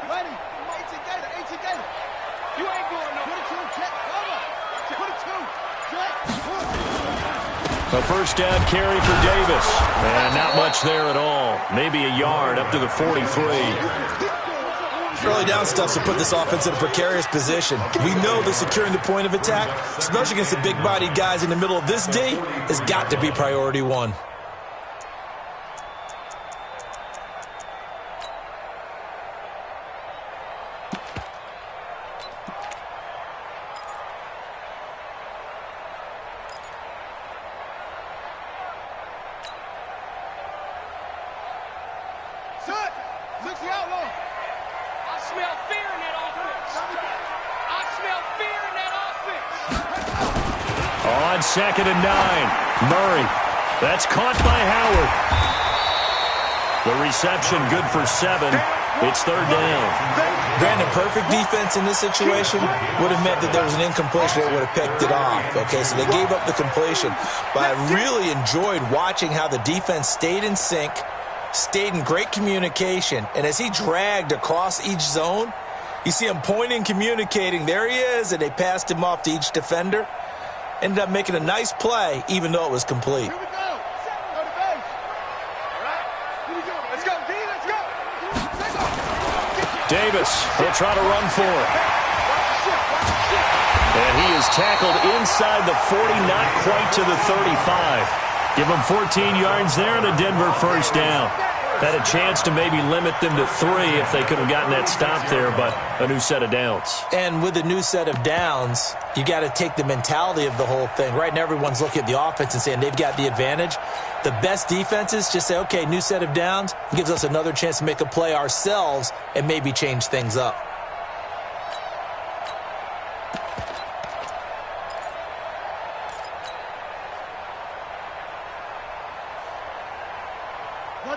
Ready. 18 Gator. 18 Gator. You ain't going no. 22. Check. Cover. 22. Check. A first down carry for Davis. And not much there at all. Maybe a yard up to the 43. Early down stuff to put this offense in a precarious position. We know that securing the point of attack, especially against the big-bodied guys in the middle of this D, has got to be priority one. Second and 9. Murray. That's caught by Howard. The reception good for 7. It's third down. Brandon, perfect defense in this situation would have meant that there was an incompletion that would have picked it off. Okay, so they gave up the completion. But I really enjoyed watching how the defense stayed in sync, stayed in great communication. And as he dragged across each zone, you see him pointing, communicating. There he is, and they passed him off to each defender. Ended up making a nice play, even though it was complete. Here we go. Go to base. All right. Here we go. Let's go, D. Let's go. Davis will try to run for it. And he is tackled inside the 40, not quite to the 35. Give him 14 yards there and a Denver first down. Had a chance to maybe limit them to 3 if they could have gotten that stop there, but a new set of downs. And with a new set of downs, you got to take the mentality of the whole thing. Right now, everyone's looking at the offense and saying they've got the advantage. The best defenses just say, okay, new set of downs, gives us another chance to make a play ourselves and maybe change things up.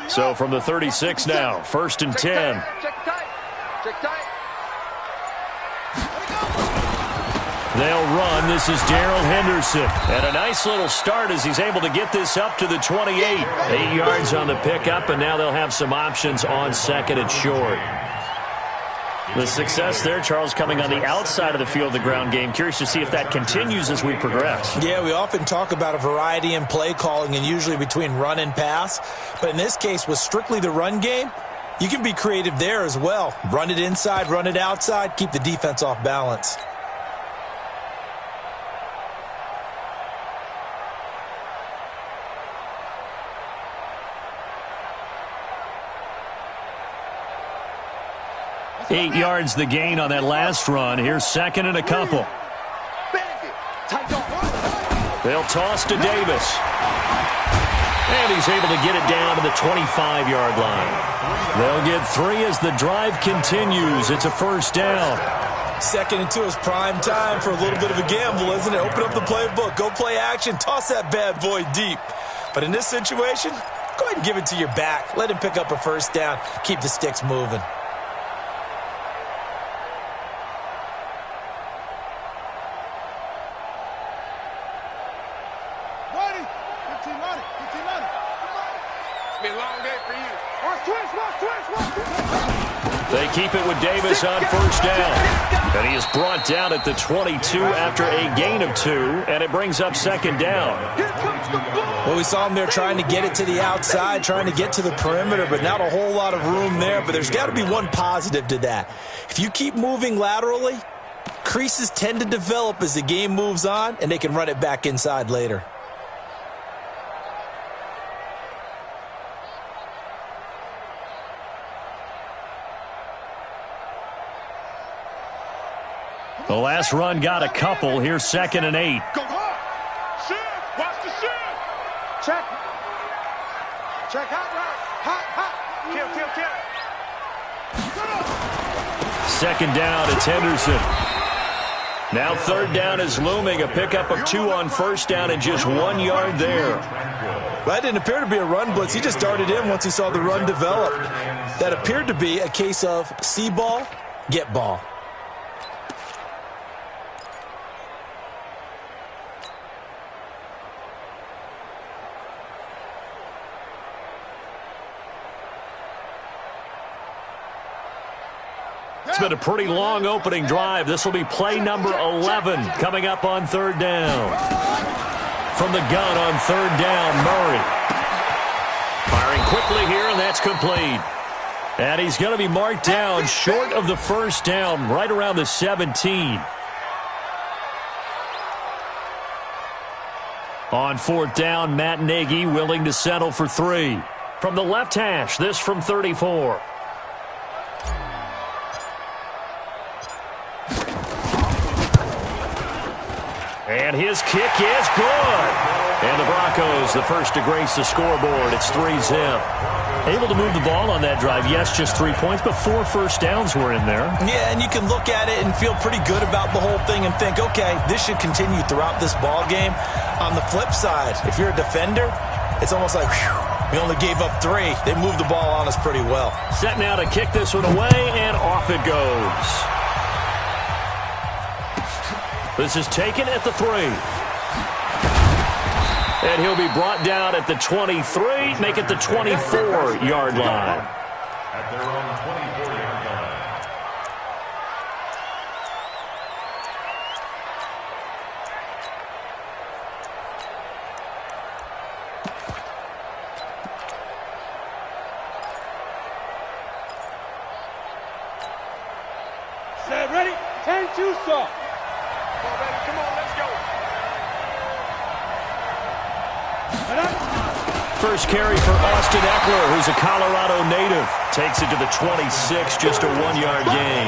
So from the 36 now, first and 10. Check tight. Check tight. They'll run. This is Darrell Henderson. And a nice little start as he's able to get this up to the 28. 8 yards on the pickup, and now they'll have some options on second and short. The success there, Charles, coming on the outside of the field, the ground game. Curious to see if that continues as we progress. Yeah, we often talk about a variety in play calling and usually between run and pass. But in this case, with strictly the run game, you can be creative there as well. Run it inside, run it outside, keep the defense off balance. Eight yards the gain on that last run. Here's second and a couple. They'll toss to Davis. And he's able to get it down to the 25-yard line. They'll get 3 as the drive continues. It's a first down. Second and 2 is prime time for a little bit of a gamble, isn't it? Open up the playbook, go play action, toss that bad boy deep. But in this situation, go ahead and give it to your back. Let him pick up a first down. Keep the sticks moving. They keep it with Davis on first down. And he is brought down at the 22 after a gain of 2, and it brings up second down. Well, we saw him there trying to get it to the outside, trying to get to the perimeter, but not a whole lot of room there. But there's got to be one positive to that. If you keep moving laterally, creases tend to develop as the game moves on, and they can run it back inside later. The last run got a couple. Here's second and 8. Go hard. Shift. Watch the shift. Check. Check hot route. Hot, hot. Kill. Second down, it's Henderson. Now third down is looming. A pickup of 2 on first down and just 1 yard there. That didn't appear to be a run blitz. He just darted in once he saw the run develop. That appeared to be a case of see ball, get ball. It's been a pretty long opening drive. This will be play number 11 coming up on third down. From the gun on third down, Murray. Firing quickly here, and that's complete. And he's going to be marked down short of the first down, right around the 17. On fourth down, Matt Nagy willing to settle for 3. From the left hash, this from 34. And his kick is good. And the Broncos, the first to grace the scoreboard. It's 3-zip. Able to move the ball on that drive. Yes, just 3 points, but 4 first downs were in there. Yeah, and you can look at it and feel pretty good about the whole thing and think, okay, this should continue throughout this ball game. On the flip side, if you're a defender, it's almost like, whew, we only gave up 3. They moved the ball on us pretty well. Set now to kick this one away, and off it goes. This is taken at the 3. And he'll be brought down at the 23, make it the 24-yard line. At their own 24-yard line. Set, ready? 10-2, sir. Come on, let's go. First carry for Austin Eckler, who's a Colorado native. Takes it to the 26, just a 1-yard gain.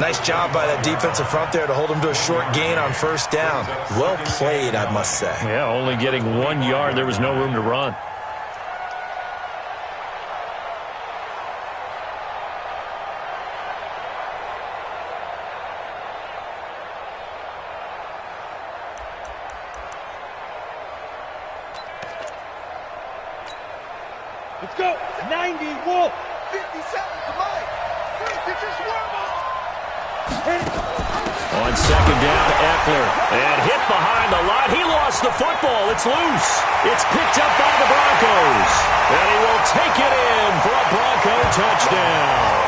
Nice job by that defensive front there to hold him to a short gain on first down. Well played, I must say. Yeah, only getting 1 yard. There was no room to run. Let's go. 90, Wolf. 57 to Mike. Just on second down, Eckler. And hit behind the line. He lost the football. It's loose. It's picked up by the Broncos. And he will take it in for a Bronco touchdown.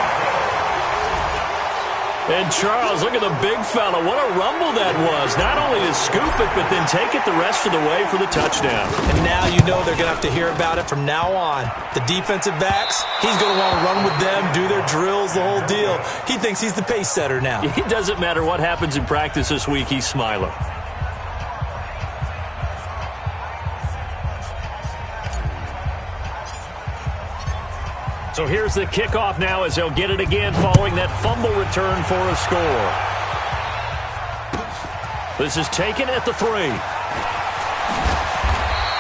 And Charles, look at the big fella. What a rumble that was. Not only to scoop it, but then take it the rest of the way for the touchdown. And now you know they're going to have to hear about it from now on. The defensive backs, he's going to want to run with them, do their drills, the whole deal. He thinks he's the pace setter now. It doesn't matter what happens in practice this week. He's smiling. So here's the kickoff now as they'll get it again following that fumble return for a score. This is taken at the 3.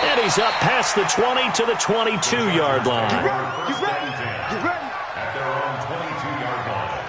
And he's up past the 20 to the 22-yard line. You ready? At their own 22-yard line.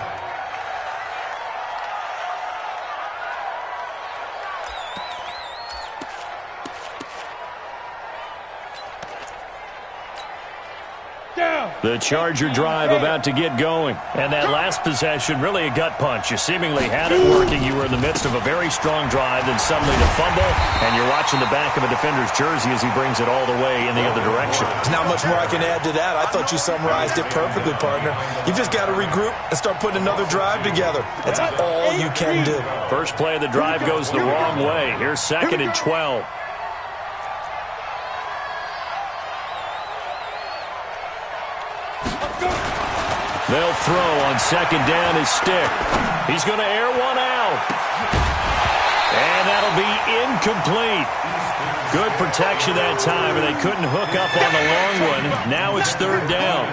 The Charger drive about to get going. And that last possession, really a gut punch. You seemingly had it working. You were in the midst of a very strong drive, then suddenly the fumble, and you're watching the back of a defender's jersey as he brings it all the way in the other direction. There's not much more I can add to that. I thought you summarized it perfectly, partner. You've just got to regroup and start putting another drive together. That's all you can do. First play of the drive goes the wrong way. Here's second and 12. They'll throw on second down his stick. He's going to air one out. And that'll be incomplete. Good protection that time, and they couldn't hook up on the long one. Now it's third down.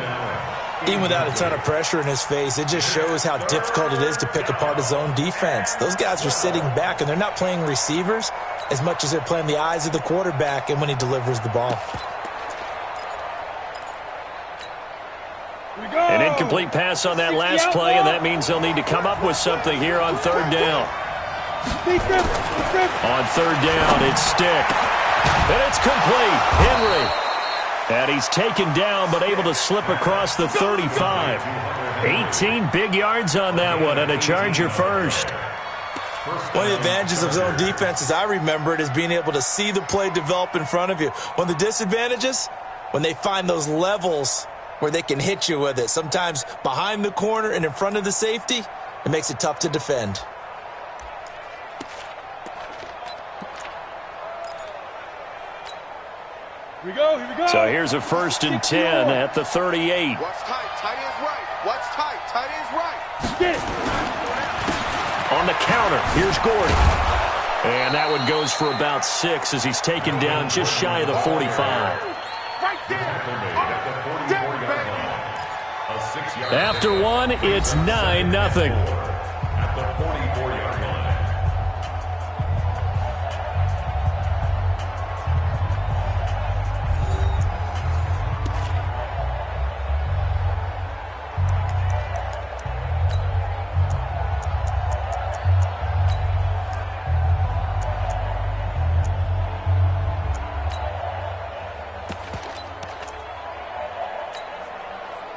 Even without a ton of pressure in his face, it just shows how difficult it is to pick apart his own defense. Those guys are sitting back, and they're not playing receivers as much as they're playing the eyes of the quarterback and when he delivers the ball. An incomplete pass on that last play, and that means they'll need to come up with something here on third down. On third down, it's Stick. And it's complete. Henry. And he's taken down, but able to slip across the 35. 18 big yards on that one, and a Charger first. One of the advantages of zone defense, as I remember it, is being able to see the play develop in front of you. One of the disadvantages, when they find those levels where they can hit you with it. Sometimes behind the corner and in front of the safety, it makes it tough to defend. Here we go, here we go. So here's a 1st and 10 at the 38. What's tight? Tight end's right. What's tight? Tight end's right. Get it. On the counter, here's Gordon. And that one goes for about 6 as he's taken down just shy of the 45. Right there. After one, it's 9-0.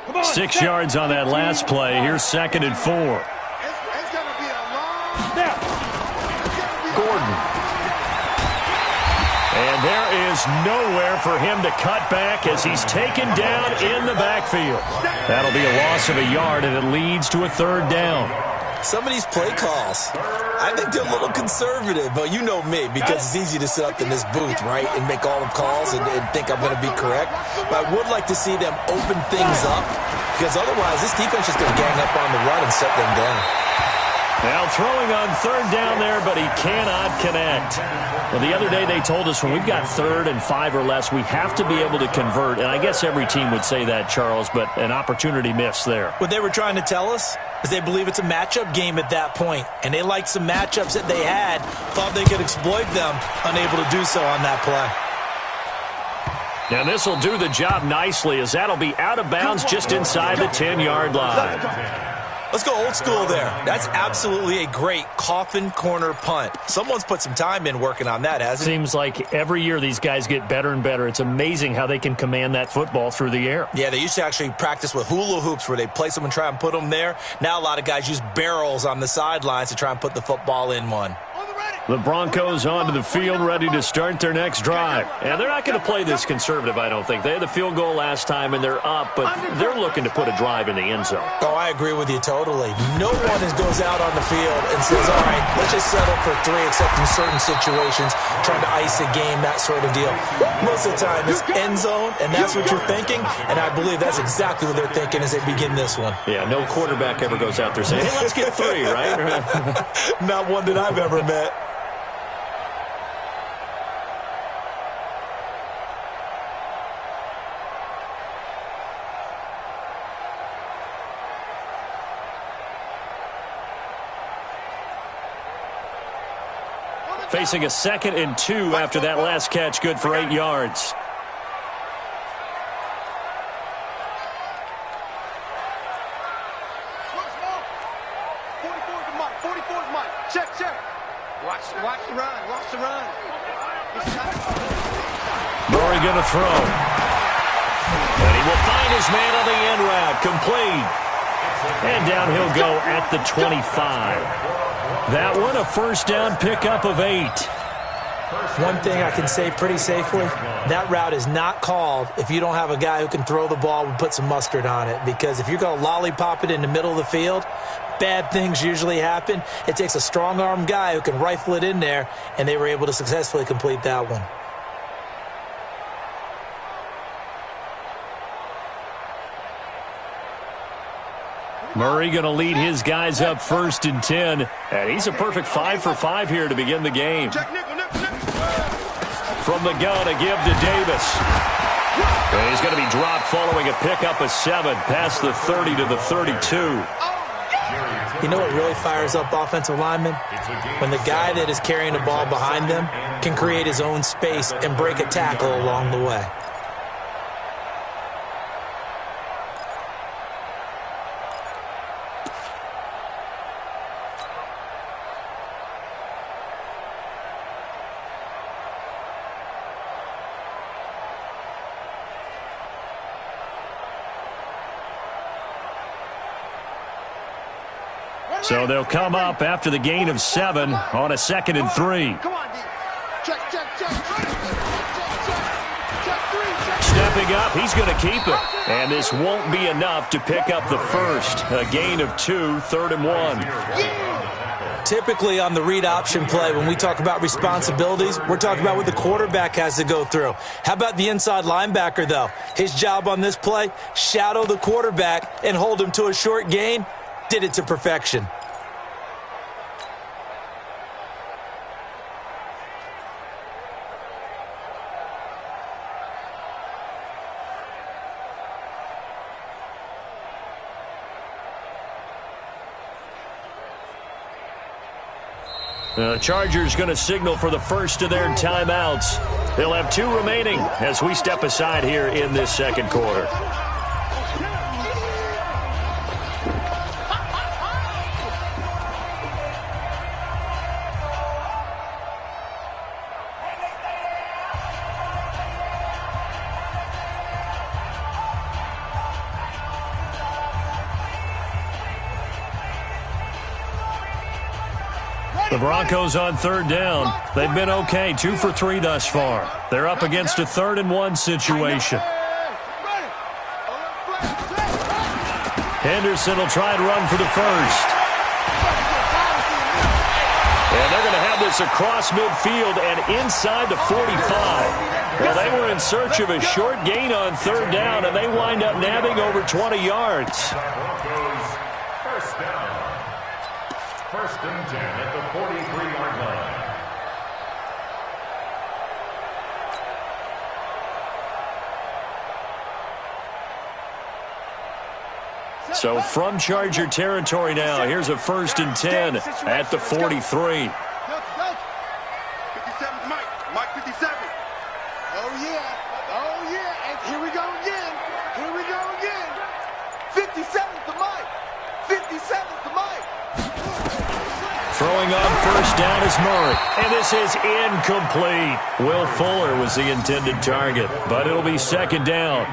Come on, 6 yards on that last play. Here's 2nd and 4. It's going to be a long snap. Gordon. And there is nowhere for him to cut back as he's taken down in the backfield. That'll be a loss of a yard, and it leads to a 3rd down. Some of these play calls, I think they're a little conservative, but you know me, because it's easy to sit up in this booth, right, and make all the calls and think I'm going to be correct. But I would like to see them open things up, because otherwise this defense is going to gang up on the run and shut them down. Now throwing on 3rd down there, but he cannot connect. Well, the other day they told us when we've got 3rd and 5 or less, we have to be able to convert. And I guess every team would say that, Charles, but an opportunity missed there. What they were trying to tell us is they believe it's a matchup game at that point, and they liked some matchups that they had, thought they could exploit them, unable to do so on that play. Now this will do the job nicely as that'll be out of bounds just inside the 10-yard line. Let's go old school there. That's absolutely a great coffin corner punt. Someone's put some time in working on that, hasn't it? Seems like every year these guys get better and better. It's amazing how they can command that football through the air. Yeah, they used to actually practice with hula hoops where they place them and try and put them there. Now a lot of guys use barrels on the sidelines to try and put the football in one. The Broncos onto the field, ready to start their next drive. And they're not going to play this conservative, I don't think. They had the field goal last time, and they're up, but they're looking to put a drive in the end zone. Oh, I agree with you totally. No one goes out on the field and says, all right, let's just settle for 3, except in certain situations, trying to ice a game, that sort of deal. Most of the time, it's end zone, and that's what you're thinking, and I believe that's exactly what they're thinking as they begin this one. Yeah, no quarterback ever goes out there saying, hey, let's get 3, right? Not one that I've ever met. Facing a 2nd and 2 after that last catch, good for 8 yards. Check. Watch the run. Watch the run. Murray going to throw. And he will find his man on the end route. Complete. And down he'll go at the 25. That one, a 1st down pickup of 8. One thing I can say pretty safely, that route is not called if you don't have a guy who can throw the ball and put some mustard on it. Because if you're going to lollipop it in the middle of the field, bad things usually happen. It takes a strong-armed guy who can rifle it in there, and they were able to successfully complete that one. Murray going to lead his guys up 1st and 10. And he's a perfect 5 for 5 here to begin the game. From the gun, a give to Davis. And he's going to be dropped following a pickup of 7 past the 30 to the 32. You know what really fires up offensive linemen? When the guy that is carrying the ball behind them can create his own space and break a tackle along the way. So they'll come up after the gain of 7 on a 2nd and 3. Come on, D. Check. Snap Stepping up, he's going to keep it. And this won't be enough to pick up the first. A gain of 2, 3rd and 1. Typically on the read option play, when we talk about responsibilities, we're talking about what the quarterback has to go through. How about the inside linebacker, though? His job on this play, shadow the quarterback and hold him to a short gain. Did it to perfection. The Chargers going to signal for the first of their timeouts. They'll have 2 remaining as we step aside here in this second quarter. The Broncos on 3rd down. They've been okay, 2 for 3 thus far. They're up against a 3rd and 1 situation. Henderson will try and run for the first. And they're going to have this across midfield and inside the 45. Well, they were in search of a short gain on 3rd down, and they wind up nabbing over 20 yards. First down. 1st and 10 at the 43-yard line. So from Charger territory now, here's a 1st and 10 at the 43. 57, Mike 57. Oh, yeah. And here we go again. 57's the Mike. 57's the Mike. Throwing on 1st down is Murray. And this is incomplete. Will Fuller was the intended target, but it'll be 2nd down.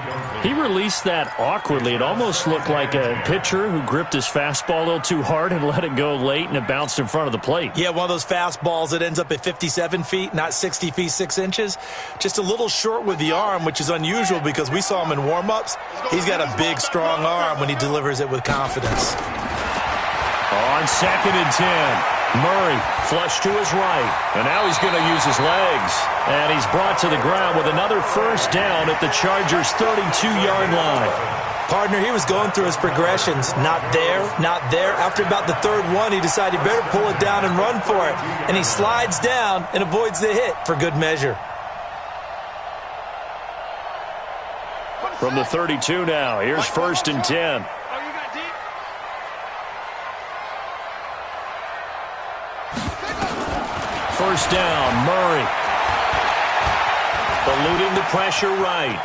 He released that awkwardly. It almost looked like a pitcher who gripped his fastball a little too hard and let it go late, and it bounced in front of the plate. Yeah, one of those fastballs that ends up at 57 feet, not 60 feet, 6 inches. Just a little short with the arm, which is unusual because we saw him in warm-ups. He's got a big, strong arm when he delivers it with confidence. On 2nd and 10. Murray flush to his right, and now he's going to use his legs. And he's brought to the ground with another 1st down at the Chargers' 32-yard line. Partner, he was going through his progressions. Not there, not there. After about the 3rd one, he decided he better pull it down and run for it. And he slides down and avoids the hit for good measure. From the 32 now, here's 1st and 10. First down, Murray. Eluding the pressure right.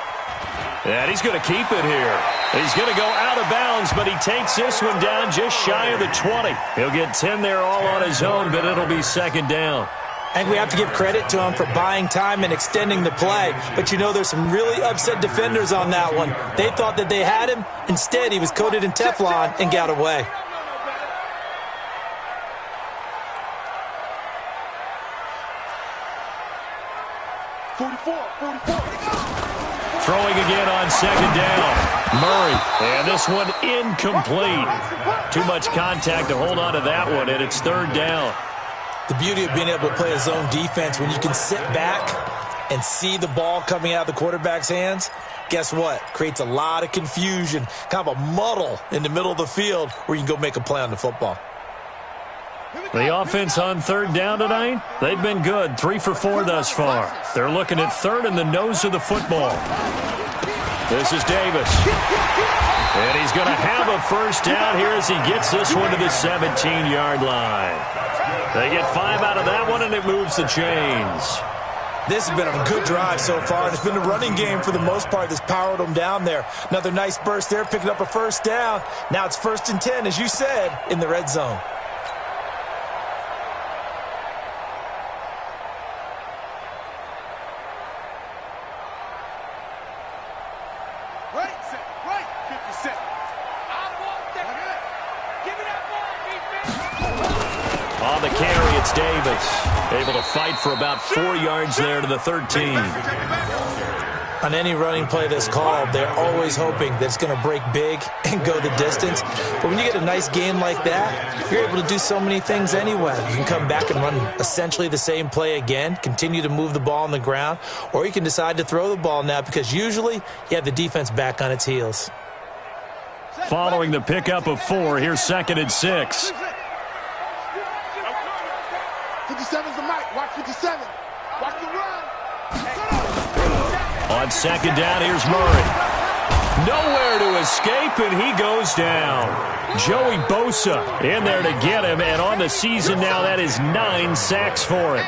And he's going to keep it here. He's going to go out of bounds, but he takes this one down just shy of the 20. He'll get 10 there all on his own, but it'll be 2nd down. And we have to give credit to him for buying time and extending the play. But you know there's some really upset defenders on that one. They thought that they had him. Instead, he was coated in Teflon and got away. Throwing again on 2nd down. Murray. And this one incomplete. Too much contact to hold on to that one, and it's 3rd down. The beauty of being able to play a zone defense when you can sit back and see the ball coming out of the quarterback's hands, guess what? Creates a lot of confusion, kind of a muddle in the middle of the field where you can go make a play on the football. The offense on 3rd down tonight, they've been good, 3 for 4 thus far. They're looking at 3rd in the nose of the football. This is Davis. And he's going to have a 1st down here as he gets this one to the 17-yard line. They get 5 out of that one, and it moves the chains. This has been a good drive so far, and it's been the running game for the most part that's powered them down there. Another nice burst there, picking up a 1st down. Now it's 1st and 10, as you said, in the red zone. On the carry, it's Davis. Able to fight for about 4 yards there to the 13. On any running play that's called, they're always hoping that it's going to break big and go the distance. But when you get a nice gain like that, you're able to do so many things anyway. You can come back and run essentially the same play again, continue to move the ball on the ground, or you can decide to throw the ball now because usually you have the defense back on its heels. Following the pickup of 4, here's 2nd and 6. 57's the mic. Watch 57. Watch the run. On 2nd down, here's Murray. Nowhere to escape, and he goes down. Joey Bosa in there to get him, and on the season now, that is 9 sacks for him.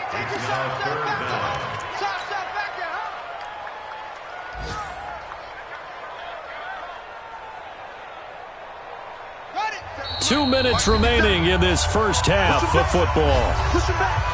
Two minutes remaining in this first half of football. Push him back.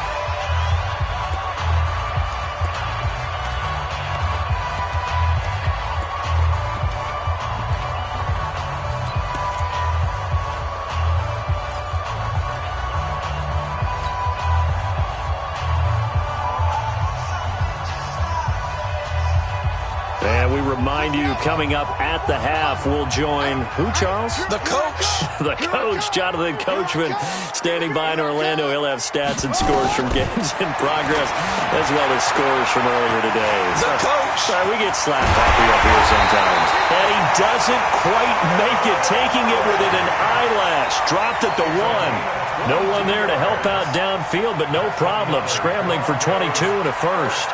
And we remind you, coming up at the half, we'll join who, Charles? The coach. The coach, Jonathan Coachman, standing by in Orlando. He'll have stats and scores from games in progress, as well as scores from earlier today. The coach. Sorry, we get slap happy up here sometimes. And he doesn't quite make it, taking it within an eyelash. Dropped at the 1. No one there to help out downfield, but no problem. Scrambling for 22 and a first.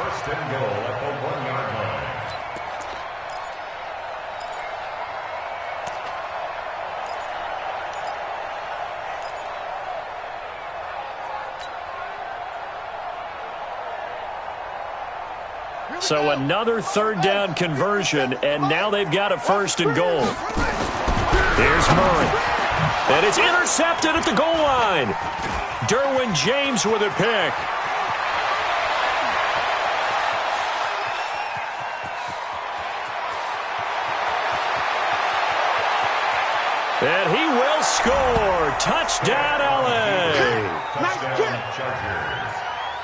First and goal at the 1-yard line. So another 3rd down conversion, and now they've got a 1st and goal. Here's Murray. And it's intercepted at the goal line. Derwin James with a pick. And he will score. Touchdown, LA. Nice kick.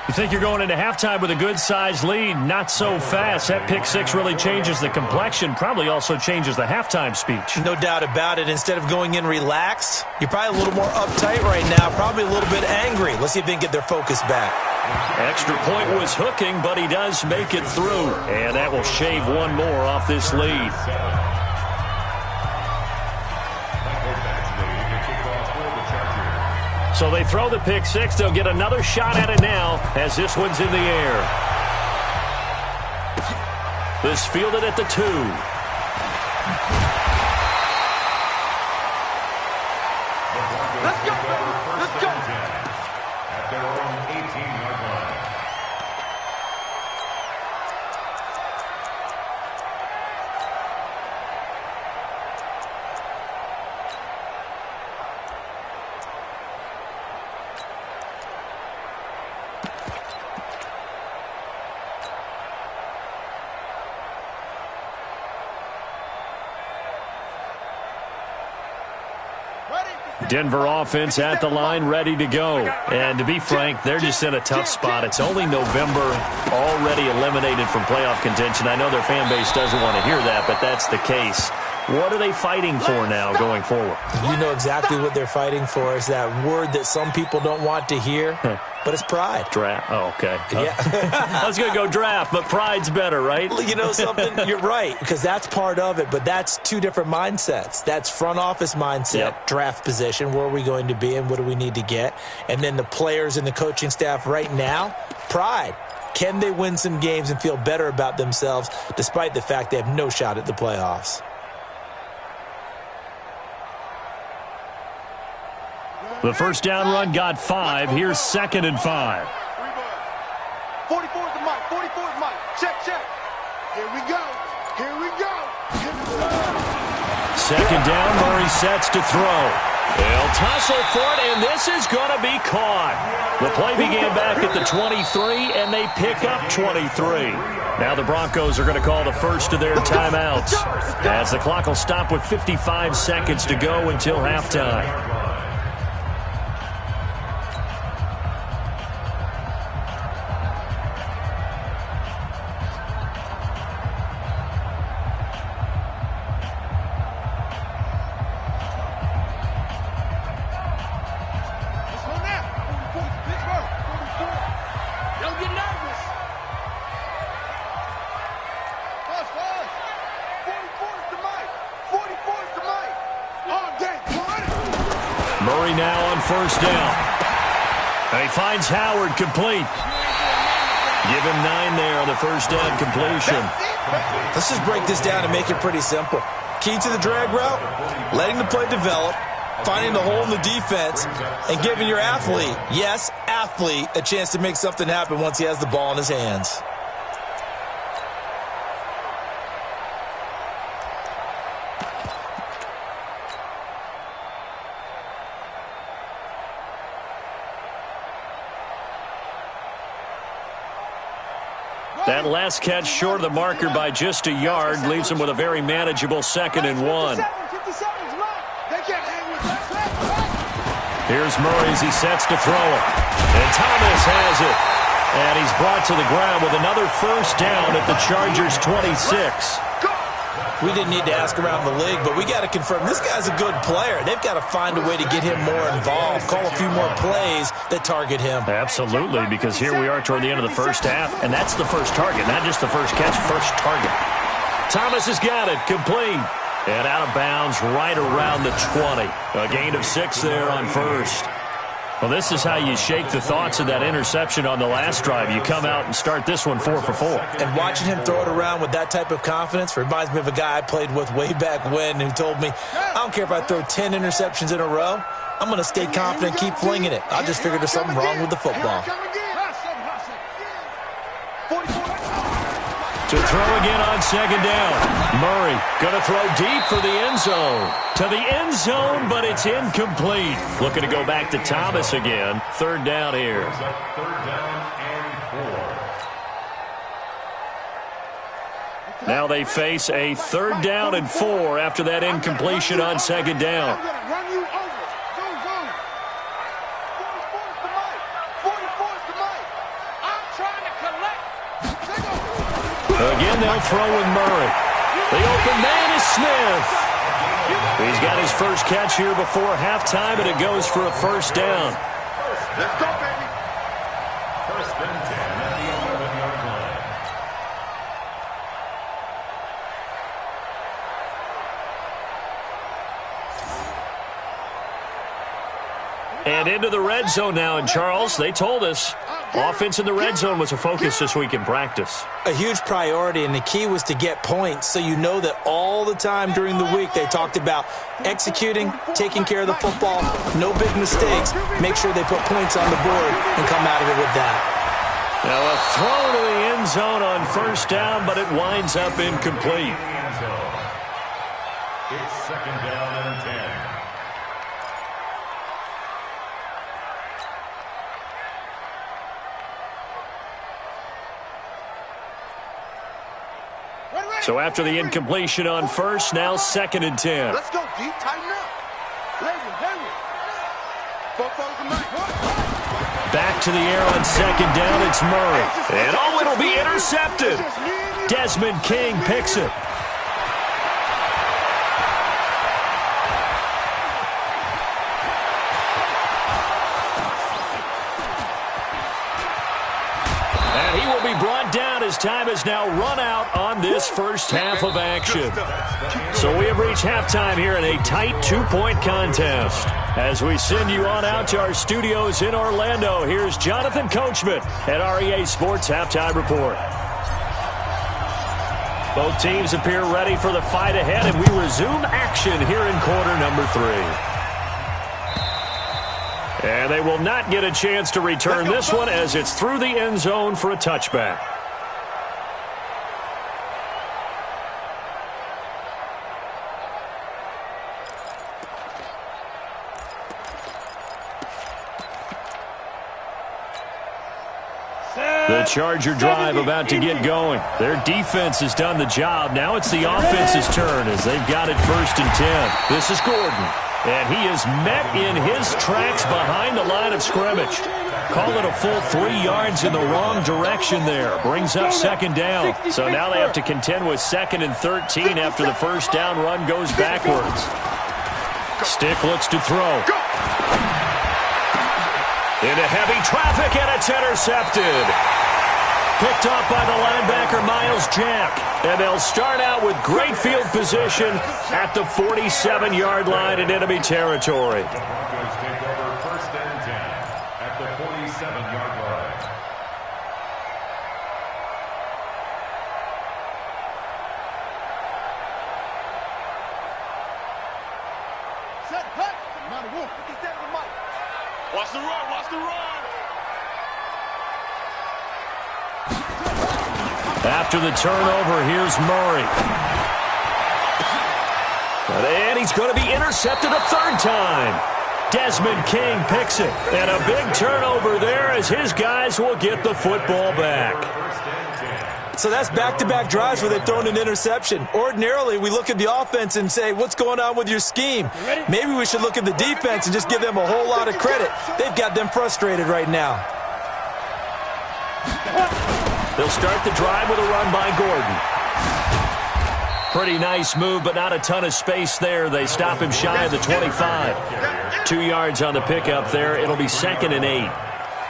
You think you're going into halftime with a good-sized lead? Not so fast. That pick 6 really changes the complexion, probably also changes the halftime speech. No doubt about it. Instead of going in relaxed, you're probably a little more uptight right now, probably a little bit angry. Let's see if they can get their focus back. Extra point was hooking, but he does make it through. And that will shave one more off this lead. So they throw the pick 6. They'll get another shot at it now as this one's in the air. This fielded at the 2. Let's go, baby. Let's go. At their own 18-yard line. Denver offense at the line, ready to go. And to be frank, they're just in a tough spot. It's only November, already eliminated from playoff contention. I know their fan base doesn't want to hear that, but that's the case. What are they fighting for now going forward? You know exactly what they're fighting for. Is that word that some people don't want to hear, but it's pride. Draft. Oh, okay. Yeah. I was going to go draft, but pride's better, right? You know something? You're right, because that's part of it, but that's two different mindsets. That's front office mindset, draft position, where are we going to be and what do we need to get? And then the players and the coaching staff right now, pride. Can they win some games and feel better about themselves despite the fact they have no shot at the playoffs? The first down run got 5. Here's 2nd and 5. 44 is the mic. 44 is the mic. Check, check. Here we go. Here we go. Here we go. 2nd down, Murray sets to throw. They'll tussle for it, and this is going to be caught. The play began back at the 23, and they pick up 23. Now the Broncos are going to call the first of their timeouts, as the clock will stop with 55 seconds to go until halftime. Murray now on first down. And he finds Howard complete. Give him 9 there on the first down completion. Let's just break this down and make it pretty simple. Key to the drag route, letting the play develop, finding the hole in the defense, and giving your athlete, yes, athlete, a chance to make something happen once he has the ball in his hands. That last catch short of the marker by just a yard leaves him with a very manageable 2nd and 1. Here's Murray as he sets to throw it. And Thomas has it. And he's brought to the ground with another first down at the Chargers' 26. We didn't need to ask around the league, but we got to confirm this guy's a good player. They've got to find a way to get him more involved, call a few more plays that target him. Absolutely, because here we are toward the end of the first half, and that's the first target, not just the first catch, first target. Thomas has got it, complete, and out of bounds right around the 20. A gain of 6 there on first. Well, this is how you shake the thoughts of that interception on the last drive. You come out and start this one 4 for 4. And watching him throw it around with that type of confidence reminds me of a guy I played with way back when who told me, I don't care if I throw 10 interceptions in a row. I'm going to stay confident, keep flinging it. I just figured there's something wrong with the football. To throw again on 2nd down. Murray going to throw deep for the end zone. To the end zone, but it's incomplete. Looking to go back to Thomas again. 3rd down here. 3rd down and 4. Now they face a 3rd down and 4 after that incompletion on 2nd down. Again, they'll throw with Murray. The open man is Smith. He's got his first catch here before halftime, and it goes for a first down. Let's go, baby. 1st and 10 at the 11-yard line. And into the red zone now, and Charles, they told us offense in the red zone was a focus this week in practice. A huge priority, and the key was to get points, so you know that all the time during the week they talked about executing, taking care of the football, no big mistakes, make sure they put points on the board and come out of it with that. Now a throw to the end zone on first down, but it winds up incomplete. It's 2nd down and 10. So after the incompletion on first, now 2nd and 10. Let's go, D. Tighten up. Back to the air on 2nd down, it's Murray. And oh, it'll be intercepted. Desmond King picks it. And he will be brought down as time has now run out on this first half of action. So we have reached halftime here in a tight 2-point contest. As we send you on out to our studios in Orlando, here's Jonathan Coachman at REA Sports Halftime Report. Both teams appear ready for the fight ahead, and we resume action here in quarter number 3. And they will not get a chance to return this one as it's through the end zone for a touchback. The Charger drive about to get going. Their defense has done the job. Now it's the offense's turn as they've got it 1st and 10. This is Gordon. And he is met in his tracks behind the line of scrimmage. Call it a full 3 yards in the wrong direction there. Brings up 2nd down. So now they have to contend with 2nd and 13 after the first down run goes backwards. Stick looks to throw. Into heavy traffic, and it's intercepted. Picked off by the linebacker, Miles Jack. And they'll start out with great field position at the 47-yard line in enemy territory. the run. Watch the run. After the turnover, here's Murray. And he's going to be intercepted a third time. Desmond King picks it. And a big turnover there as his guys will get the football back. So that's back-to-back drives where they've thrown an interception. Ordinarily, we look at the offense and say, what's going on with your scheme? Maybe we should look at the defense and just give them a whole lot of credit. They've got them frustrated right now. They'll start the drive with a run by Gordon. Pretty nice move, but not a ton of space there. They stop him shy of the 25. 2 yards on the pickup there. It'll be 2nd and 8.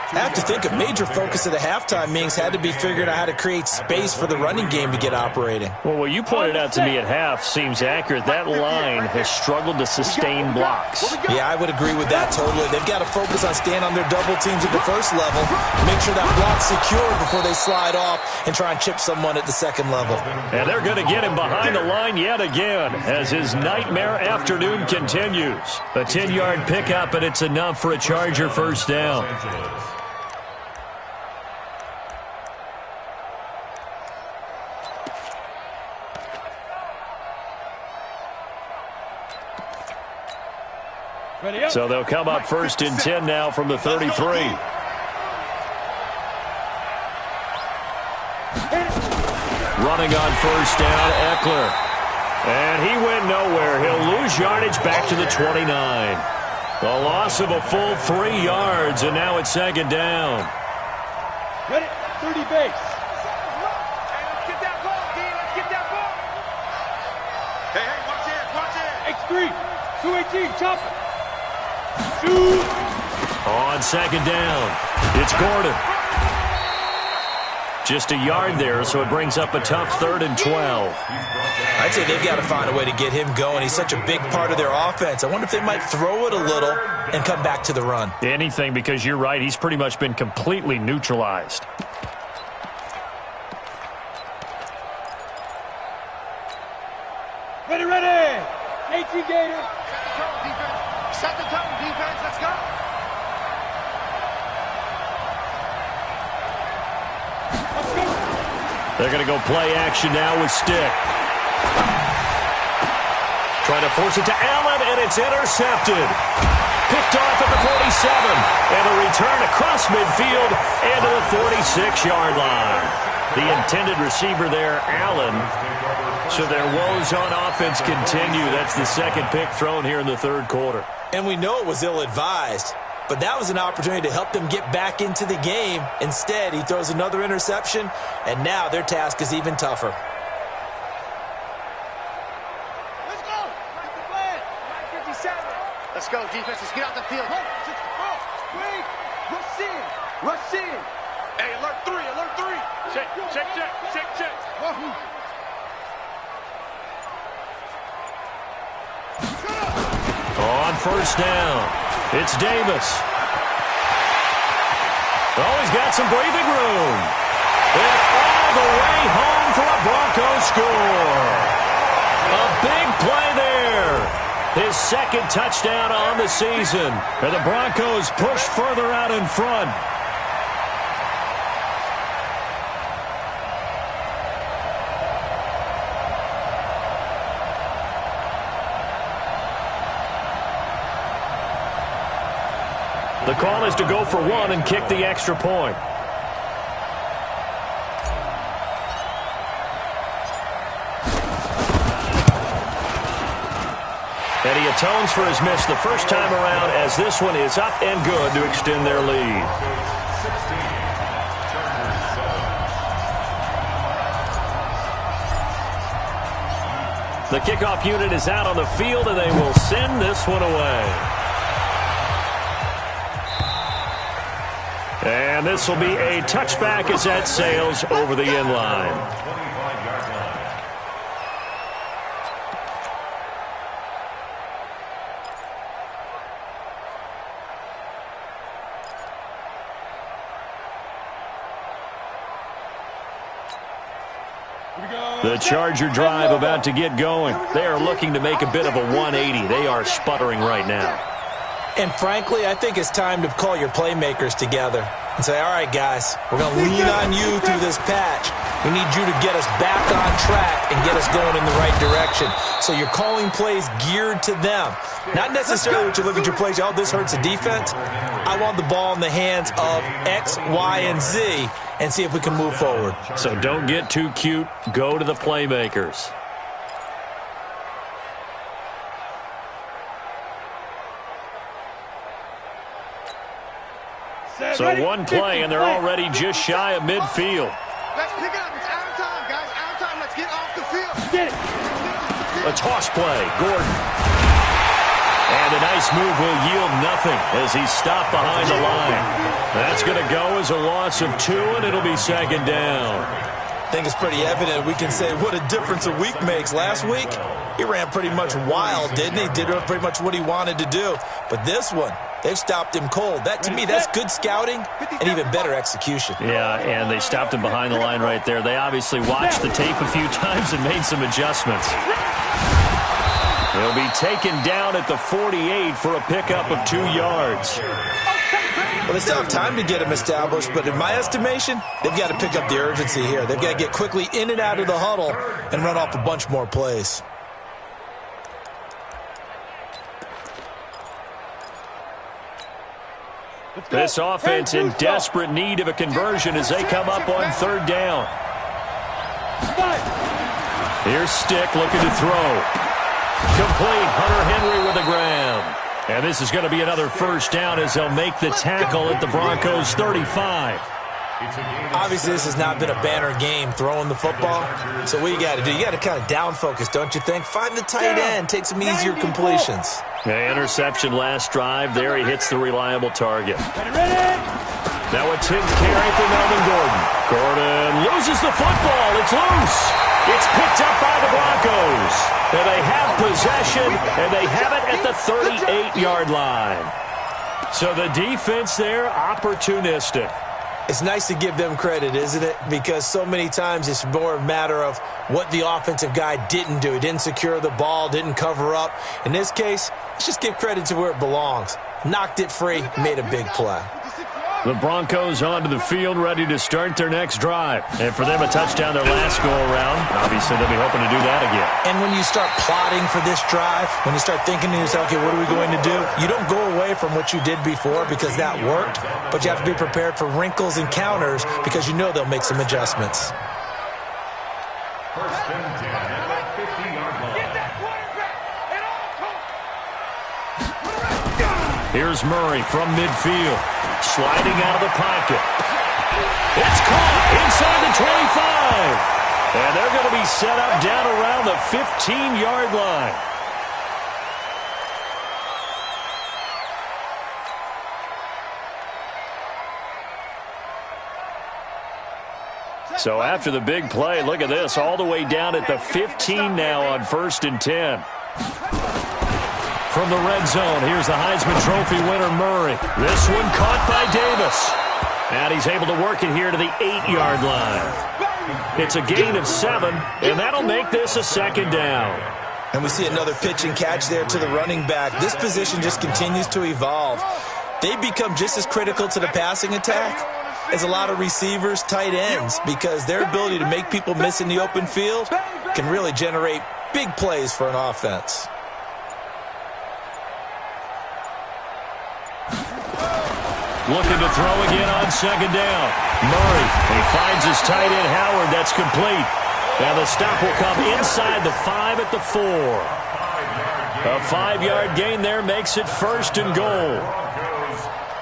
I have to think a major focus of the halftime meetings had to be figuring out how to create space for the running game to get operating. Well, what you pointed out to me at half seems accurate. That line has struggled to sustain blocks. Yeah, I would agree with that totally. They've got to focus on staying on their double teams at the first level, make sure that block's secure before they slide off and try and chip someone at the second level. And they're going to get him behind the line yet again as his nightmare afternoon continues. A 10-yard pickup, and it's enough for a Charger first down. So they'll come up 1st and 10 now from the 33. Running on 1st down, Eckler. And he went nowhere. He'll lose yardage back to the 29. A loss of a full 3 yards, and now it's 2nd down. Ready? 30 base. Hey, let's get that ball, D. Let's get that ball. Hey, watch it. X3. 218, chop it. Shoot. On 2nd down, it's Gordon. Just a yard there, so it brings up a tough 3rd and 12. I'd say they've got to find a way to get him going. He's such a big part of their offense. I wonder if they might throw it a little and come back to the run. Anything, because you're right. He's pretty much been completely neutralized. Ready. 18 Gator. Set the tone, defense. Let's go. They're going to go play action now with Stick. Trying to force it to Allen, and it's intercepted. Picked off at the 47. And a return across midfield and to the 46-yard line. The intended receiver there, Allen. So their woes on offense continue. That's the 2nd pick thrown here in the 3rd quarter. And we know it was ill-advised, but that was an opportunity to help them get back into the game. Instead, he throws another interception, and now their task is even tougher. Let's go. Get the plan. 57. Let's go, defense. Let's get out the field. Wait. Rush in. Hey, alert 3. Check. Wahoo. On 1st down, it's Davis. Oh, he's got some breathing room. And all the way home for a Broncos score. A big play there. His 2nd touchdown on the season. And the Broncos push further out in front. The call is to go for 1 and kick the extra point. And he atones for his miss the first time around as this one is up and good to extend their lead. The kickoff unit is out on the field, and they will send this one away. And this will be a touchback as that sails over the end line. The Charger drive about to get going. They are looking to make a bit of a 180. They are sputtering right now. And frankly, I think it's time to call your playmakers together and say, all right, guys, we're going to lean on you through this patch. We need you to get us back on track and get us going in the right direction. So you're calling plays geared to them. Not necessarily what you look at your plays, oh, this hurts the defense. I want the ball in the hands of X, Y, and Z and see if we can move forward. So don't get too cute. Go to the playmakers. So one play, and they're already just shy of midfield. Let's pick it up. It's out of time, guys. Out of time. Let's get off the field. Get it. A toss play. Gordon. And a nice move will yield nothing as he's stopped behind the line. That's going to go as a loss of 2, and it'll be second down. I think it's pretty evident. We can say what a difference a week makes. Last week, he ran pretty much wild, didn't he? Did pretty much what he wanted to do. But this one, they've stopped him cold. That, to me, that's good scouting and even better execution. Yeah, and they stopped him behind the line right there. They obviously watched the tape a few times and made some adjustments. He'll be taken down at the 48 for a pickup of 2 yards. Well, they still have time to get him established, but in my estimation, they've got to pick up the urgency here. They've got to get quickly in and out of the huddle and run off a bunch more plays. This offense in desperate need of a conversion as they come up on 3rd down. Here's Stick looking to throw. Complete. Hunter Henry with the ground. And this is going to be another first down as they'll make the tackle at the Broncos 35. Obviously, this has not been a banner game throwing the football. So what you got to do, you got to kind of down focus, don't you think? Find the tight end, take some easier completions. Yeah, interception last drive. There he hits the reliable target. Now a 10th carry for Melvin Gordon. Gordon loses the football. It's loose. It's picked up by the Broncos. And they have possession, and they have it at the 38-yard line. So the defense there, opportunistic. It's nice to give them credit, isn't it? Because so many times it's more a matter of what the offensive guy didn't do. He didn't secure the ball, didn't cover up. In this case, let's just give credit to where it belongs. Knocked it free, made a big play. The Broncos onto the field, ready to start their next drive. And for them, a touchdown their last go-around. Obviously, they'll be hoping to do that again. And when you start plotting for this drive, when you start thinking to yourself, okay, what are we going to do? You don't go away from what you did before because that worked, but you have to be prepared for wrinkles and counters because you know they'll make some adjustments. First and 10 at the 50-yard line. Here's Murray from midfield. Sliding out of the pocket. It's caught inside the 25. And they're going to be set up down around the 15-yard line. So after the big play, look at this, all the way down at the 15 now on 1st and 10. From the red zone, here's the Heisman Trophy winner, Murray. This one caught by Davis. And he's able to work it here to the 8-yard line. It's a gain of 7, and that'll make this a second down. And we see another pitch and catch there to the running back. This position just continues to evolve. They become just as critical to the passing attack as a lot of receivers, tight ends, because their ability to make people miss in the open field can really generate big plays for an offense. Looking to throw again on second down. Murray, he finds his tight end Howard. That's complete. And the stop will come inside the 5 at the 4. A 5-yard gain there makes it 1st and goal.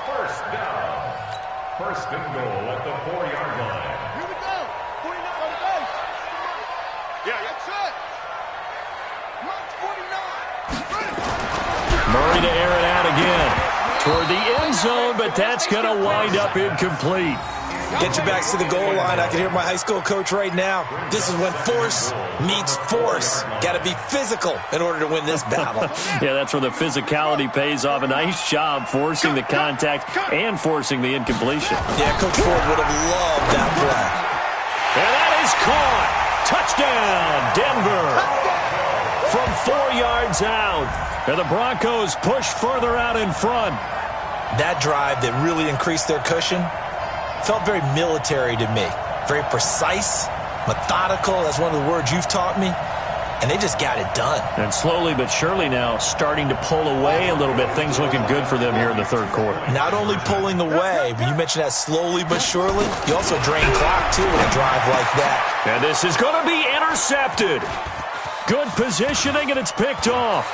First down. 1st and goal at the 4-yard line. Here we go. 49 on the base. Yeah, that's it. March 49. Murray to air it out again. Toward the end zone, but that's going to wind up incomplete. Get your backs to the goal line. I can hear my high school coach right now. This is when force meets force. Got to be physical in order to win this battle. Yeah, that's where the physicality pays off. A nice job forcing the contact and forcing the incompletion. Yeah, Coach Ford would have loved that play. And that is caught. Touchdown, Denver. From 4 yards out. And the Broncos push further out in front. That drive that really increased their cushion felt very military to me. Very precise, methodical. That's one of the words you've taught me. And they just got it done. And slowly but surely now starting to pull away a little bit. Things looking good for them here in the third quarter. Not only pulling away, but you mentioned that slowly but surely. You also drain clock, too, with a drive like that. And this is going to be intercepted. Good positioning, and it's picked off.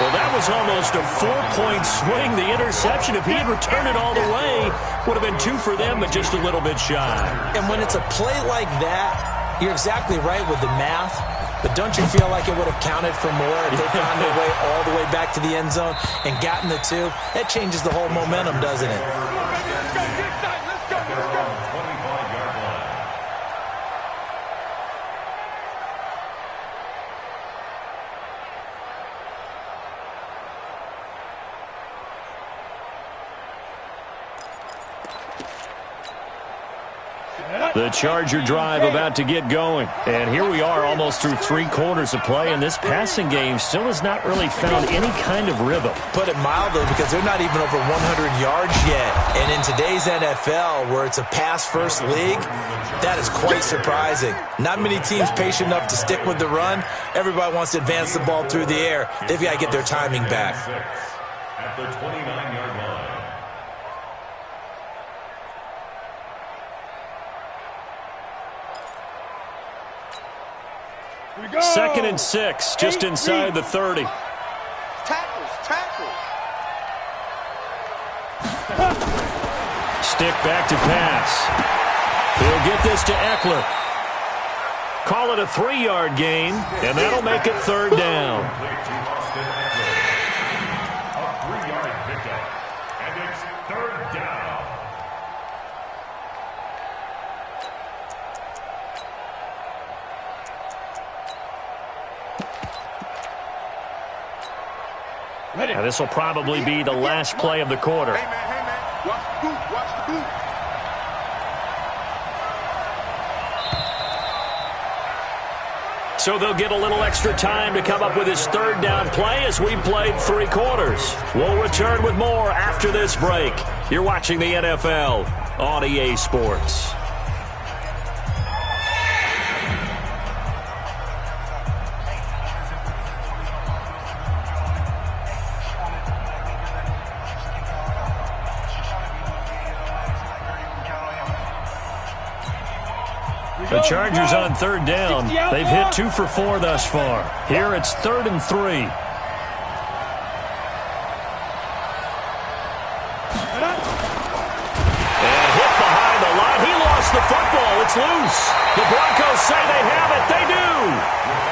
Well, that was almost a 4-point swing. The interception, if he had returned it all the way, would have been 2 for them, but just a little bit shy. And when it's a play like that, you're exactly right with the math. But don't you feel like it would have counted for more if they found their way all the way back to the end zone and gotten the 2? That changes the whole momentum, doesn't it? The Charger drive about to get going. And here we are almost through 3 quarters of play, and this passing game still has not really found any kind of rhythm. Put it mildly, because they're not even over 100 yards yet. And in today's NFL, where it's a pass-first league, that is quite surprising. Not many teams patient enough to stick with the run. Everybody wants to advance the ball through the air. They've got to get their timing back. At the 29-yard line. Second and 6, just inside the 30. Tackles. Stick back to pass. He'll get this to Eckler. Call it a 3-yard gain, and that'll make it third down. A 3-yard pickup, and it's third down. Now, this will probably be the last play of the quarter. Hey, man. Watch the boot. So they'll get a little extra time to come up with his third down play as we played 3 quarters. We'll return with more after this break. You're watching the NFL on EA Sports. The Chargers on third down. They've hit 2 for 4 thus far. Here it's 3rd and 3. And hit behind the line. He lost the football. It's loose. The Broncos say they have it. They do.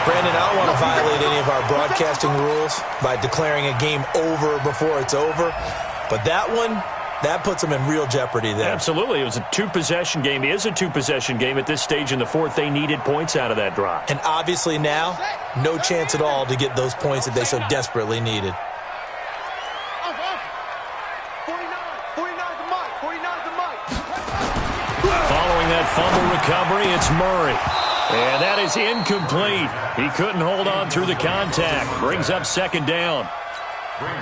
Brandon, I don't want to violate any of our broadcasting rules by declaring a game over before it's over. But that one, that puts them in real jeopardy there. Absolutely. It was a 2-possession game. It is a 2-possession game at this stage in the fourth. They needed points out of that drive. And obviously now, no chance at all to get those points that they so desperately needed. 49's the mic. Following that fumble recovery, it's Murray. And that is incomplete. He couldn't hold on through the contact. Brings up second down.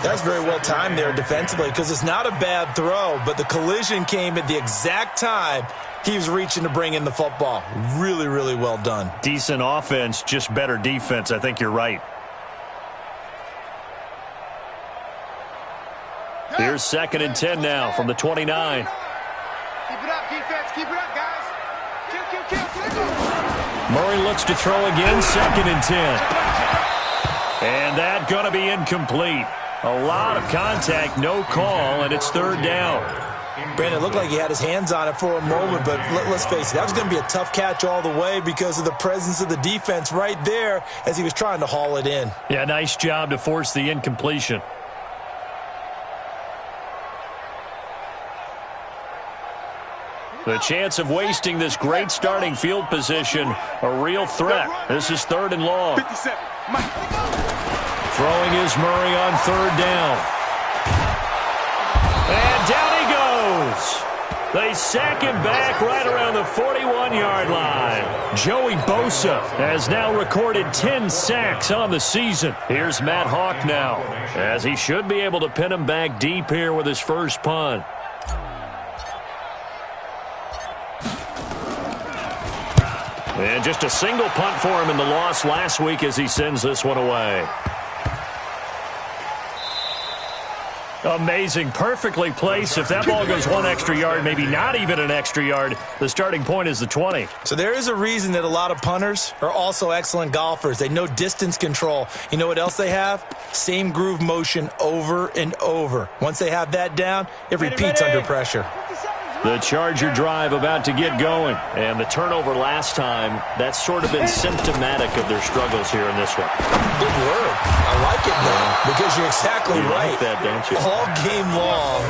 That's very well timed there defensively, because it's not a bad throw, but the collision came at the exact time he was reaching to bring in the football. Really, really well done. Decent offense, just better defense. I think you're right. Here's 2nd and 10 now from the 29. Keep it up, defense. Keep it up, guys. Kill. Murray looks to throw again, 2nd and 10. And that going to be incomplete. A lot of contact, no call, and it's 3rd down. Brandon, it looked like he had his hands on it for a moment, but let's face it, that was going to be a tough catch all the way because of the presence of the defense right there as he was trying to haul it in. Yeah, nice job to force the incompletion. The chance of wasting this great starting field position, a real threat. This is 3rd and long. 57. Throwing is Murray on 3rd down. And down he goes. They sack him back right around the 41-yard line. Joey Bosa has now recorded 10 sacks on the season. Here's Matt Hawk now, as he should be able to pin him back deep here with his first punt. And just a single punt for him in the loss last week as he sends this one away. Amazing. Perfectly placed. If that ball goes one extra yard, maybe not even an extra yard, the starting point is the 20. So there is a reason that a lot of punters are also excellent golfers. They know distance control. You know what else they have? Same groove motion over and over. Once they have that down, it repeats under pressure. The Charger drive about to get going. And the turnover last time, that's sort of been symptomatic of their struggles here in this one. Good word. I like it now because you're exactly right. Like that, don't you? All game long,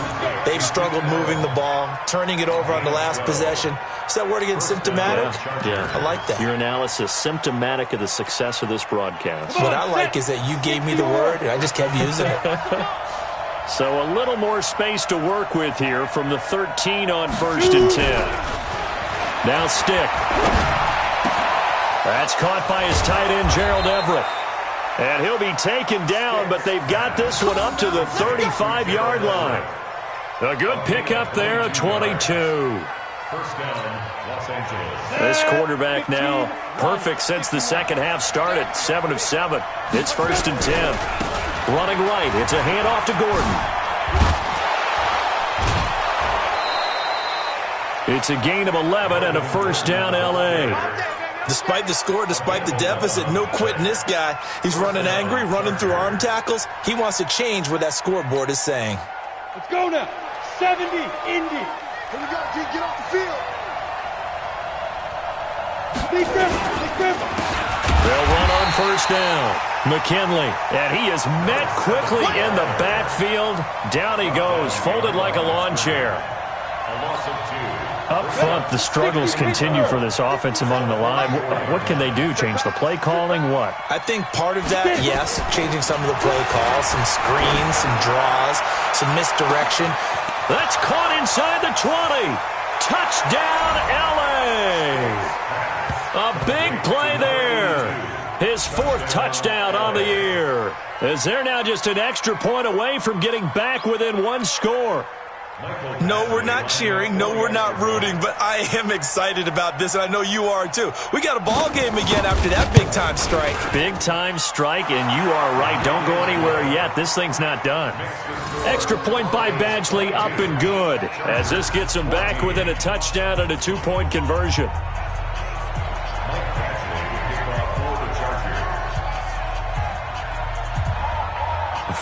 they've struggled moving the ball, turning it over on the last possession. Is that word again, symptomatic? Yeah. I like that. Your analysis, symptomatic of the success of this broadcast. What I like is that you gave me the word, and I just kept using it. So a little more space to work with here from the 13 on 1st and 10. Now stick. That's caught by his tight end, Gerald Everett. And he'll be taken down, but they've got this one up to the 35-yard line. A good pickup there, a 22. First down, Los Angeles. This quarterback now perfect since the second half started, 7 of 7. It's 1st and 10. Running right, it's a handoff to Gordon. It's a gain of 11 and a first down, L.A. Despite the score, despite the deficit, no quitting this guy. He's running angry, running through arm tackles. He wants to change what that scoreboard is saying. Let's go now. 70, Indy. Here we go, G. Get off the field. Big River. They'll run on first down. McKinley, and he is met quickly in the backfield. Down he goes, folded like a lawn chair. A loss of 2. Up front, the struggles continue for this offense among the line. What can they do? Change the play calling? What? I think part of that, yes, changing some of the play calls, some screens, some draws, some misdirection. That's caught inside the 20. Touchdown, L.A. A big play there. His 4th touchdown on the year. As they're now just an extra point away from getting back within 1 score. No, we're not cheering. No, we're not rooting. But I am excited about this, and I know you are too. We got a ball game again after that big-time strike. Big-time strike, and you are right. Don't go anywhere yet. This thing's not done. Extra point by Badgley, up and good. As this gets them back within a touchdown and a 2-point conversion.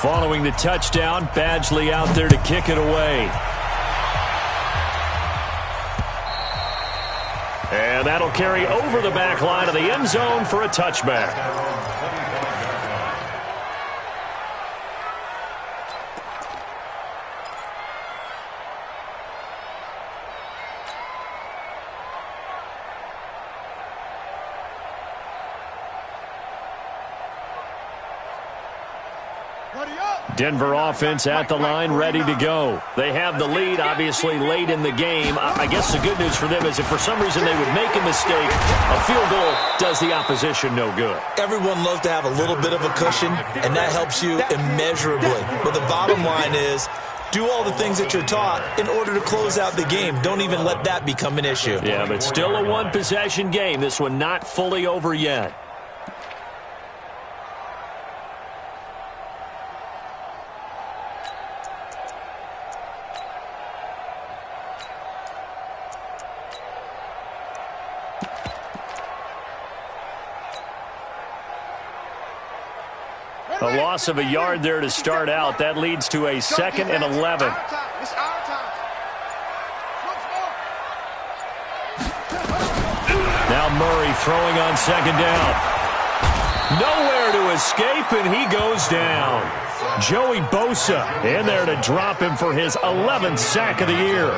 Following the touchdown, Badgley out there to kick it away. And that'll carry over the back line of the end zone for a touchback. Denver offense at the line, ready to go. They have the lead, obviously, late in the game. I guess the good news for them is if for some reason they would make a mistake, a field goal does the opposition no good. Everyone loves to have a little bit of a cushion, and that helps you immeasurably. But the bottom line is, do all the things that you're taught in order to close out the game. Don't even let that become an issue. Yeah, but still a one-possession game. This one not fully over yet. A loss of a yard there to start out. That leads to a 2nd and 11. Now Murray throwing on 2nd down. Nowhere to escape, and he goes down. Joey Bosa in there to drop him for his 11th sack of the year.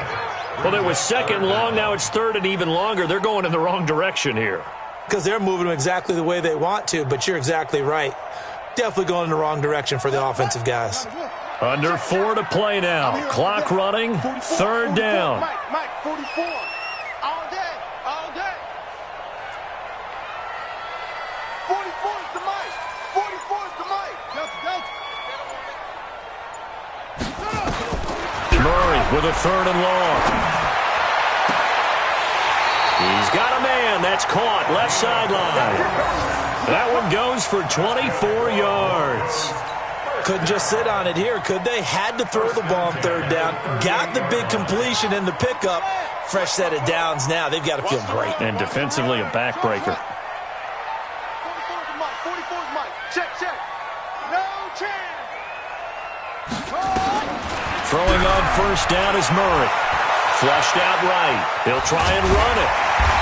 Well, it was 2nd long. Now it's 3rd and even longer. They're going in the wrong direction here. Because they're moving them exactly the way they want to, but you're exactly right. Definitely going in the wrong direction for the offensive guys. Under 4 to play now. Clock running. 3rd down. Mike, 44. All day. 44 is the Mike. 44 is the Mike. Murray with a 3rd and long. He's got a man. That's caught. Left sideline. That one goes for 24 yards. Couldn't just sit on it here, could they? Had to throw the ball on 3rd down. Got the big completion in the pickup. Fresh set of downs now. They've got to feel great. And defensively, a backbreaker. 44's Mike. 44's Mike. Check. No chance. Throwing on 1st down is Murray. Flushed out right. He'll try and run it.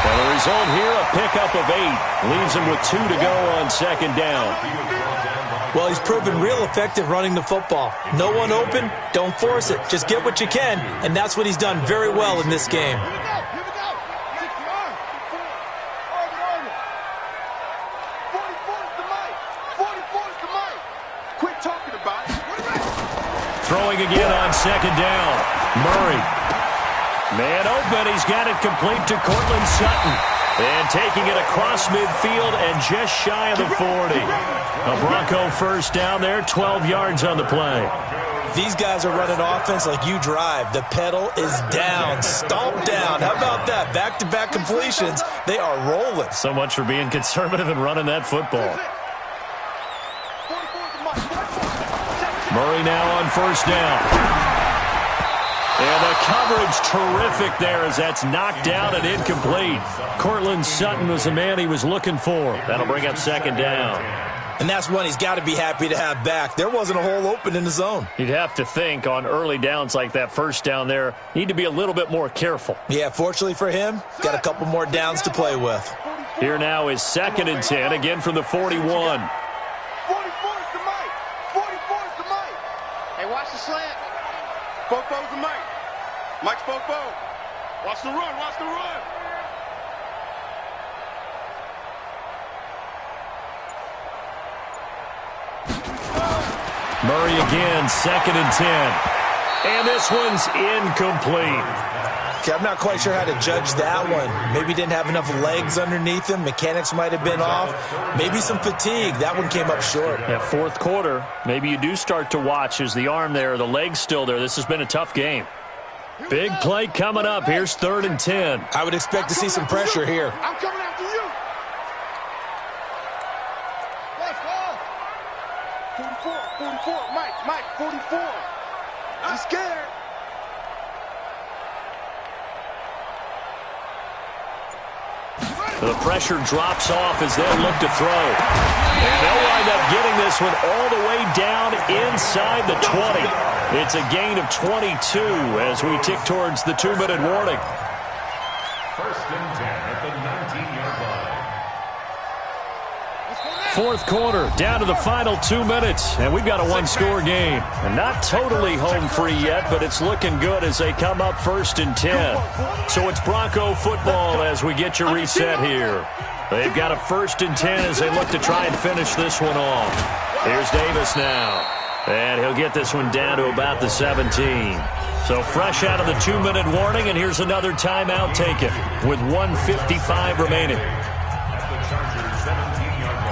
And the result here, a pickup of 8. Leaves him with 2 to go on 2nd down. Well, he's proven real effective running the football. No one open, don't force it. Just get what you can, and that's what he's done very well in this game. Here we go. 44's the Mike. 44's the Mike. Quit talking about it. Throwing again on 2nd down. Murray. Man open. He's got it complete to Cortland Sutton. And taking it across midfield and just shy of the 40. A Bronco 1st down there, 12 yards on the play. These guys are running offense like you drive. The pedal is down, stomp down. How about that? Back-to-back completions. They are rolling. So much for being conservative and running that football. Murray now on 1st down. And the coverage terrific there as that's knocked down and incomplete. Cortland Sutton was the man he was looking for. That'll bring up 2nd down. And that's one he's got to be happy to have back. There wasn't a hole open in the zone. You'd have to think on early downs like that 1st down there, need to be a little bit more careful. Yeah, fortunately for him, got a couple more downs to play with. Here now is 2nd and 10, again from the 41. 44's the Mike. 44's the Mike. Hey, watch the slant. Bofo's the Mike. Mike's Bofo. Watch the run. Murray again, 2nd and 10. And this one's incomplete. Okay, I'm not quite sure how to judge that one. Maybe didn't have enough legs underneath him. Mechanics might have been off. Maybe some fatigue. That one came up short. That 4th quarter, maybe you do start to watch as the arm there, the leg's still there. This has been a tough game. Big play coming up. Here's 3rd and 10. I would expect to see some pressure here. I'm coming after you. Let's go. 44. Mike, 44. I'm scared. The pressure drops off as they'll look to throw. And they'll wind up getting this one all the way down inside the 20. It's a gain of 22 as we tick towards the 2-minute warning. 1st and 10 at the 19-yard line. 4th quarter, down to the final 2 minutes, and we've got a 1-score game. And not totally home free yet, but it's looking good as they come up 1st and 10. So it's Bronco football as we get your reset here. They've got a 1st and 10 as they look to try and finish this one off. Here's Davis now. And he'll get this one down to about the 17. So fresh out of the 2-minute warning, and here's another timeout taken with 1:55 remaining. At the Chargers' 17-yard line.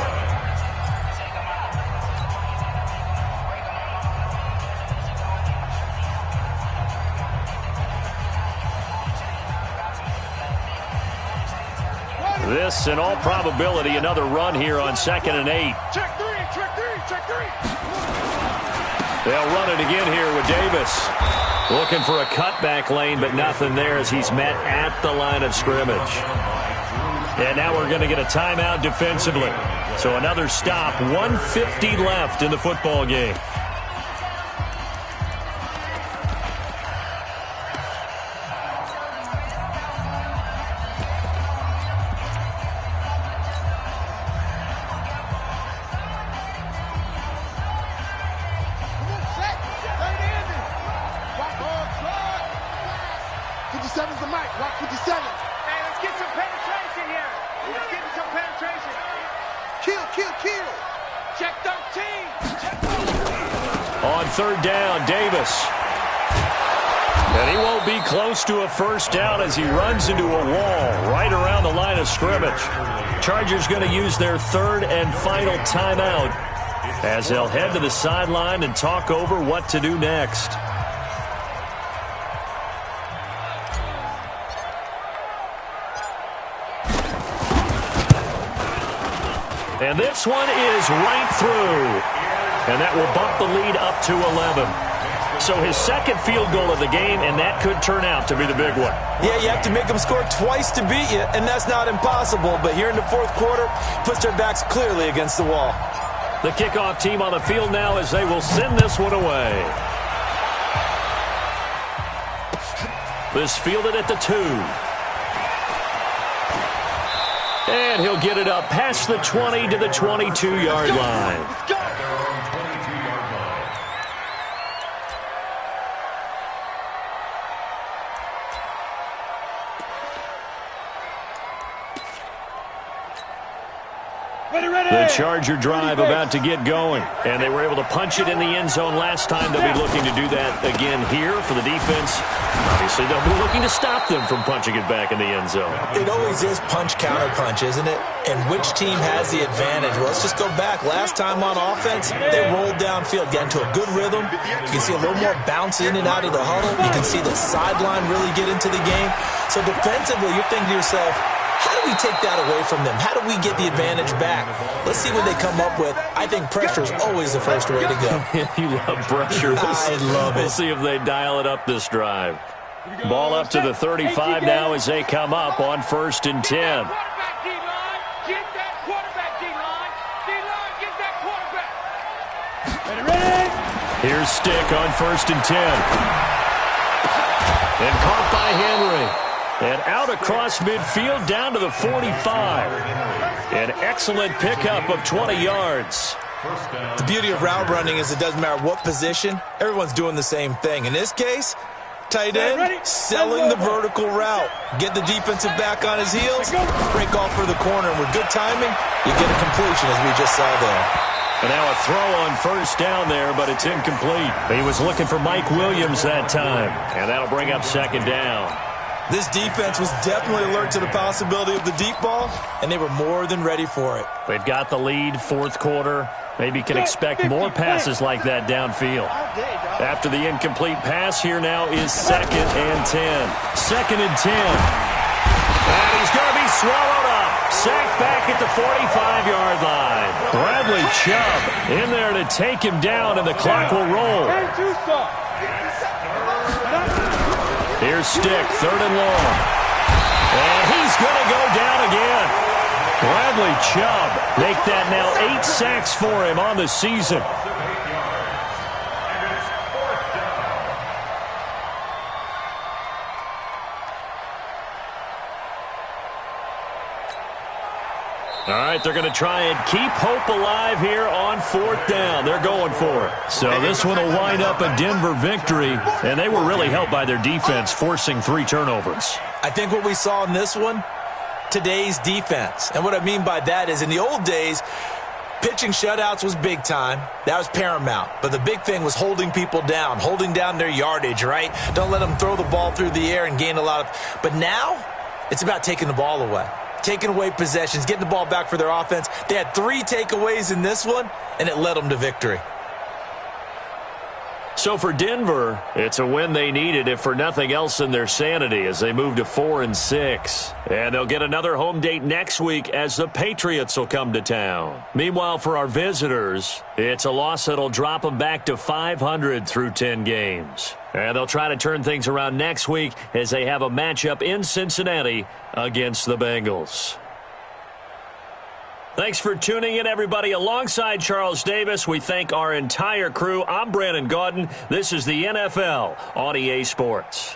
This, in all probability, another run here on 2nd and 8. Check three. They'll run it again here with Davis. Looking for a cutback lane, but nothing there as he's met at the line of scrimmage. And now we're going to get a timeout defensively. So another stop, 1:50 left in the football game. third down. Davis. And he won't be close to a first down as he runs into a wall right around the line of scrimmage. Chargers going to use their third and final timeout as they'll head to the sideline and talk over what to do next. And this one is right through. And that will bump the lead up to 11. So his second field goal of the game, and that could turn out to be the big one. Yeah, you have to make them score twice to beat you, and that's not impossible. But here in the fourth quarter, puts their backs clearly against the wall. The kickoff team on the field now as they will send this one away. This fielded at the 2. And he'll get it up past the 20 to the 22-yard line. The Charger drive about to get going, and they were able to punch it in the end zone last time. They'll be looking to do that again here for the defense. Obviously, they'll be looking to stop them from punching it back in the end zone. It always is punch-counter-punch, isn't it? And which team has the advantage? Well, let's just go back. Last time on offense, they rolled downfield, got into a good rhythm. You can see a little more bounce in and out of the huddle. You can see the sideline really get into the game. So defensively, you're thinking to yourself, how do we take that away from them? How do we get the advantage back? Let's see what they come up with. I think pressure is always the first way to go. You love pressure. I love it. We'll see if they dial it up this drive. Ball up to the 35 now as they come up on 1st and 10. Here's Stick on 1st and 10. And caught by Henry. And out across midfield down to the 45. An excellent pickup of 20 yards. The beauty of route running is it doesn't matter what position. Everyone's doing the same thing. In this case, tight end, selling the vertical route. Get the defensive back on his heels, break off for the corner. And with good timing, you get a completion as we just saw there. And now a throw on 1st down there, but it's incomplete. He was looking for Mike Williams that time. And that'll bring up 2nd down. This defense was definitely alert to the possibility of the deep ball, and they were more than ready for it. They've got the lead, 4th quarter. Maybe can expect more passes like that downfield. After the incomplete pass, here now is 2nd and 10. 2nd and 10. And he's going to be swallowed up. Sacked back at the 45-yard line. Bradley Chubb in there to take him down, and the clock will roll. Here's Stick, 3rd and long. And he's going to go down again. Bradley Chubb make that now 8 sacks for him on the season. All right, they're going to try and keep hope alive here on 4th down. They're going for it. So this one will wind up a Denver victory, and they were really helped by their defense, forcing 3 turnovers. I think what we saw in this one, today's defense. And what I mean by that is in the old days, pitching shutouts was big time. That was paramount. But the big thing was holding people down, holding down their yardage, right? Don't let them throw the ball through the air and gain a lot of. But now, it's about taking the ball away. Taking away possessions, getting the ball back for their offense. They had 3 takeaways in this one, and it led them to victory. So for Denver, it's a win they needed, if for nothing else than their sanity, as they move to 4-6. And they'll get another home date next week as the Patriots will come to town. Meanwhile, for our visitors, it's a loss that'll drop them back to 500 through 10 games. And they'll try to turn things around next week as they have a matchup in Cincinnati against the Bengals. Thanks for tuning in, everybody. Alongside Charles Davis, we thank our entire crew. I'm Brandon Gaudin. This is the NFL on EA Sports.